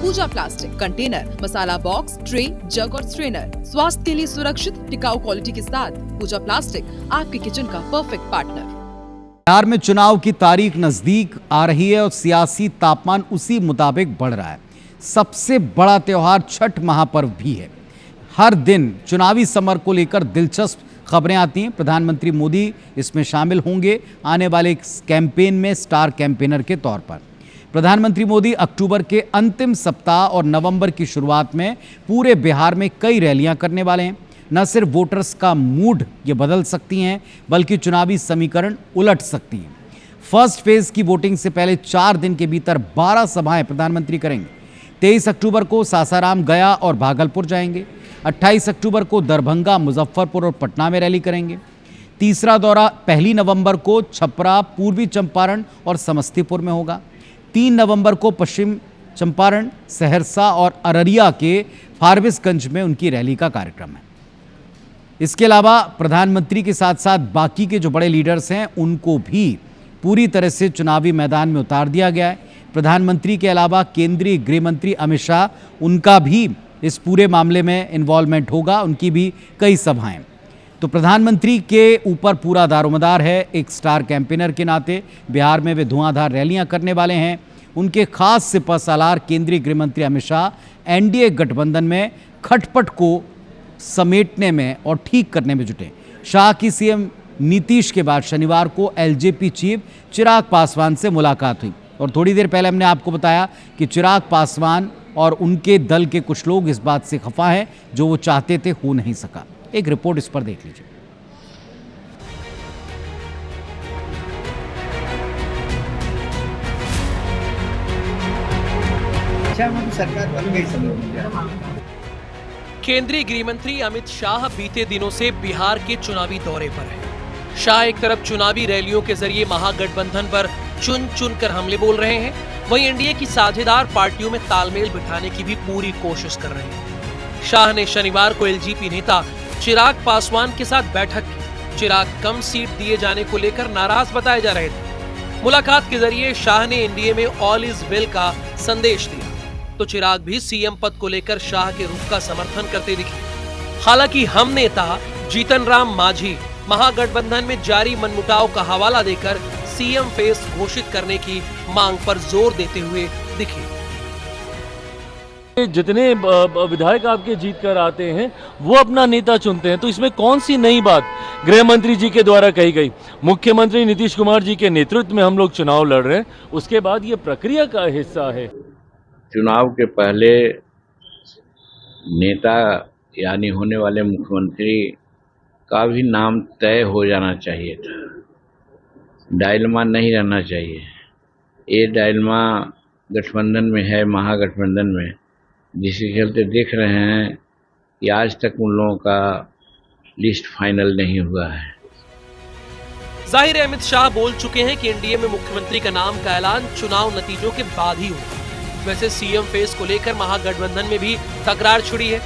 पूजा plastic, container, मसाला box, tray, जग और strainer. स्वास्थ्य के लिए सुरक्षित, टिकाऊ क्वालिटी के साथ पूजा प्लास्टिक आपके किचन का परफेक्ट पार्टनर। बिहार में चुनाव की तारीख नजदीक आ रही है और सियासी तापमान उसी मुताबिक बढ़ रहा है। सबसे बड़ा त्योहार छठ महापर्व भी है। हर दिन चुनावी समर को लेकर दिलचस्प खबरें आती हैं। प्रधानमंत्री मोदी इसमें शामिल होंगे आने वाले कैंपेन में स्टार कैंपेनर के तौर पर। प्रधानमंत्री मोदी अक्टूबर के अंतिम सप्ताह और नवंबर की शुरुआत में पूरे बिहार में कई रैलियां करने वाले हैं। न सिर्फ वोटर्स का मूड ये बदल सकती हैं, बल्कि चुनावी समीकरण उलट सकती हैं। फर्स्ट फेज की वोटिंग से पहले 4 दिन के भीतर 12 सभाएं प्रधानमंत्री करेंगे। 23 अक्टूबर को सासाराम, गया और भागलपुर जाएंगे। 28 अक्टूबर को दरभंगा, मुजफ्फरपुर और पटना में रैली करेंगे। तीसरा दौरा 1 नवंबर को छपरा, पूर्वी चंपारण और समस्तीपुर में होगा। 3 नवंबर को पश्चिम चंपारण, सहरसा और अररिया के फारबिसगंज में उनकी रैली का कार्यक्रम है। इसके अलावा प्रधानमंत्री के साथ साथ बाकी के जो बड़े लीडर्स हैं उनको भी पूरी तरह से चुनावी मैदान में उतार दिया गया है। प्रधानमंत्री के अलावा केंद्रीय गृह मंत्री अमित शाह, उनका भी इस पूरे मामले में इन्वॉल्वमेंट होगा। उनकी भी कई सभाएं। तो प्रधानमंत्री के ऊपर पूरा दारोमदार है। एक स्टार कैंपेनर के नाते बिहार में वे धुआंधार रैलियां करने वाले हैं। उनके खास सिपह सालार केंद्रीय गृह मंत्री अमित शाह एनडीए गठबंधन में खटपट को समेटने में और ठीक करने में जुटे। शाह की सीएम नीतीश के बाद शनिवार को एलजेपी चीफ चिराग पासवान से मुलाकात हुई और थोड़ी देर पहले हमने आपको बताया कि चिराग पासवान और उनके दल के कुछ लोग इस बात से खफा हैं, जो वो चाहते थे हो नहीं सका। एक रिपोर्ट इस पर देख लीजिए। सरकार बन गई समझ। केंद्रीय गृह मंत्री अमित शाह बीते दिनों से बिहार के चुनावी दौरे पर हैं। शाह एक तरफ चुनावी रैलियों के जरिए महागठबंधन पर चुन चुन कर हमले बोल रहे हैं, वहीं एनडीए की साझेदार पार्टियों में तालमेल बिठाने की भी पूरी कोशिश कर रहे हैं। शाह ने शनिवार को एलजेपी नेता चिराग पासवान के साथ बैठक की। चिराग कम सीट दिए जाने को लेकर नाराज बताए जा रहे थे। मुलाकात के जरिए शाह ने एनडीए में ऑल इज वेल का संदेश दिया, तो चिराग भी सीएम पद को लेकर शाह के रुख का समर्थन करते दिखे। हालांकि हम नेता जीतन राम मांझी महागठबंधन में जारी मनमुटाव का हवाला देकर सीएम फेस घोषित करने की मांग पर जोर देते हुए दिखे। जितने विधायक आपके जीत कर आते हैं वो अपना नेता चुनते हैं, तो इसमें कौन सी नई बात गृह मंत्री जी के द्वारा कही गई? मुख्यमंत्री नीतीश कुमार जी के नेतृत्व में हम लोग चुनाव लड़ रहे हैं, उसके बाद ये प्रक्रिया का हिस्सा है। चुनाव के पहले नेता यानी होने वाले मुख्यमंत्री का भी नाम तय हो जाना चाहिए था। डायलमा नहीं रहना चाहिए। ये डायलमा गठबंधन में है, महागठबंधन में, जिसके चलते देख रहे हैं कि आज तक उन लोगों का लिस्ट फाइनल नहीं हुआ है। जाहिर है अमित शाह बोल चुके हैं कि एनडीए में मुख्यमंत्री का नाम का ऐलान चुनाव नतीजों के बाद ही होगा। वैसे सीएम फेस को लेकर महागठबंधन में भी तकरार छिड़ी है।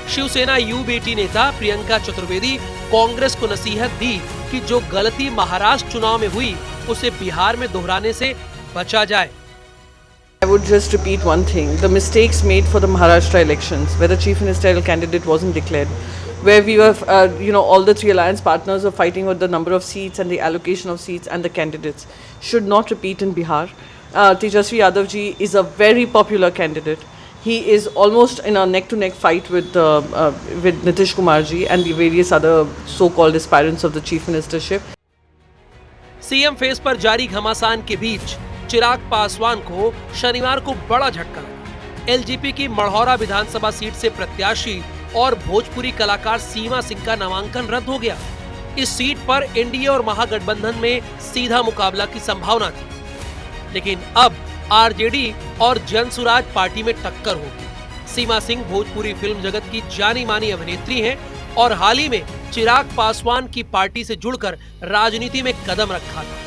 शिवसेना यू बेटी नेता प्रियंका चतुर्वेदी कांग्रेस को नसीहत दी कि जो गलती महाराष्ट्र चुनाव में हुई उसे बिहार में दोहराने से बचा जाए। I would just repeat one thing: the mistakes made for the Maharashtra elections, where the chief ministerial candidate wasn't declared, where we were, all the 3 alliance partners were fighting with the number of seats and the allocation of seats and the candidates, should not repeat in Bihar. Tejasvi Yadav ji is a very popular candidate. He is almost in a neck-to-neck fight with Nitish Kumar ji and the various other so-called aspirants of the chief ministership. CM face पर जारी घमासान के बीच चिराग पासवान को शनिवार को बड़ा झटका लगा। एलजेपी की मढ़ौरा विधानसभा सीट से प्रत्याशी और भोजपुरी कलाकार सीमा सिंह का नामांकन रद्द हो गया। इस सीट पर एनडीए और महागठबंधन में सीधा मुकाबला की संभावना थी, लेकिन अब आरजेडी और जनसुराज पार्टी में टक्कर होगी। सीमा सिंह भोजपुरी फिल्म जगत की जानी मानी अभिनेत्री हैं और हाल ही में चिराग पासवान की पार्टी से जुड़कर राजनीति में कदम रखा था।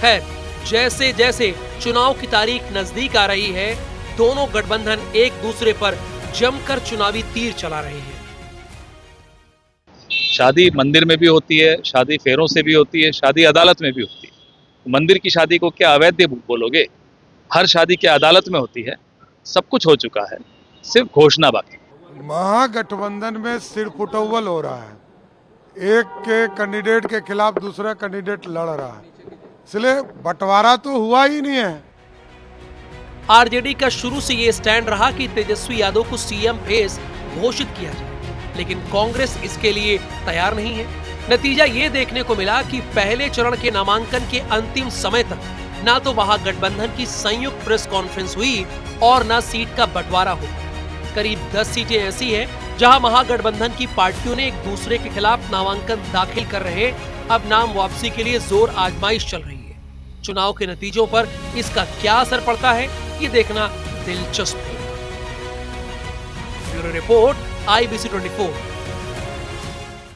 खैर, जैसे जैसे चुनाव की तारीख नजदीक आ रही है, दोनों गठबंधन एक दूसरे पर जमकर चुनावी तीर चला रहे हैं। शादी मंदिर में भी होती है, शादी फेरों से भी होती है, शादी अदालत में भी होती है। मंदिर की शादी को क्या अवैध बोलोगे? हर शादी क्या अदालत में होती है? सब कुछ हो चुका है, सिर्फ घोषणा बाकी। महागठबंधन में सिर फुटौल हो रहा है, एक के कैंडिडेट के खिलाफ दूसरा कैंडिडेट लड़ रहा है, इसलिए बंटवारा तो हुआ ही नहीं है। आरजेडी का शुरू से ये स्टैंड रहा कि तेजस्वी यादव को सीएम फेस घोषित किया जाए, लेकिन कांग्रेस इसके लिए तैयार नहीं है। नतीजा ये देखने को मिला कि पहले चरण के नामांकन के अंतिम समय तक ना तो महागठबंधन की संयुक्त प्रेस कॉन्फ्रेंस हुई और ना सीट का बंटवारा हो। करीब 10 सीटें ऐसी हैं जहां महागठबंधन की पार्टियों ने एक दूसरे के खिलाफ नामांकन दाखिल कर रहे अब नाम वापसी के लिए जोर आजमाइश चल रही है। चुनाव के नतीजों पर इसका क्या असर पड़ता है, ये देखना दिलचस्प है। Bureau report, IBC 24।